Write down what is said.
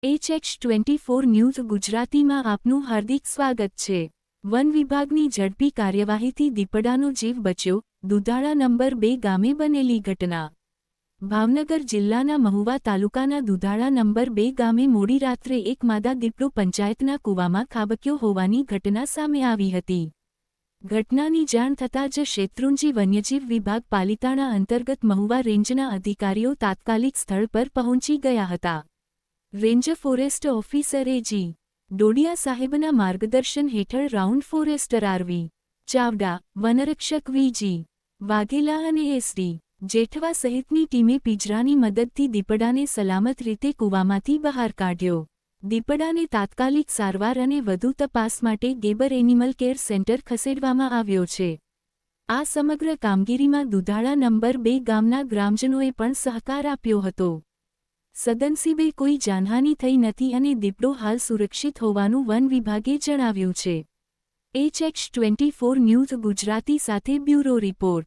HX24 news ગુજરાતીમાં આપનું હાર્દિક સ્વાગત છે। વન વિભાગની ઝડપી કાર્યવાહીથી દીપડાનો જીવ બચ્યો, દુધાળા નંબર 2 ગામે બનેલી ઘટના। ભાવનગર જિલ્લાના મહુવા તાલુકાના દુધાળા નંબર 2 ગામે મોડી રાત્રે એક માદા દીપડો પંચાયતના કૂવામાં ખાબક્યો હોવાની ઘટના સામે આવી હતી। ઘટનાની જાણ થતાં જ શેત્રુંજી વન્યજીવ વિભાગ પાલિતાણા અંતર્ગત મહુવા રેન્જના અધિકારીઓ તાત્કાલિક સ્થળ પર પહોંચી ગયા હતા। Range forest officer A G. Dodiya સાહેબના માર્ગદર્શન હેઠળ રાઉન્ડ ફોરેસ્ટર આર.વી. ચાવડા, વનરક્ષક વી.જી. વાઘેલા અને એસ.ડી. જેઠવા સહિતની ટીમે પિંજરાની મદદથી દીપડાને સલામત રીતે કૂવામાંથી બહાર કાઢ્યો। દીપડાને તાત્કાલિક સારવાર અને વધુ તપાસ માટે ગેબર એનિમલ કેર સેન્ટર ખસેડવામાં આવ્યો છે। આ સમગ્ર કામગીરીમાં દુધાળા નંબર 2 ગામના ગ્રામજનોએ પણ સહકાર આપ્યો હતો। સદનસીબે કોઈ જાનહાનિ થઈ નથી અને દીપડો હાલ સુરક્ષિત હોવાનું વન વિભાગે જણાવ્યું છે। HX24 ન્યૂઝ ગુજરાતી સાથે બ્યુરો રિપોર્ટ।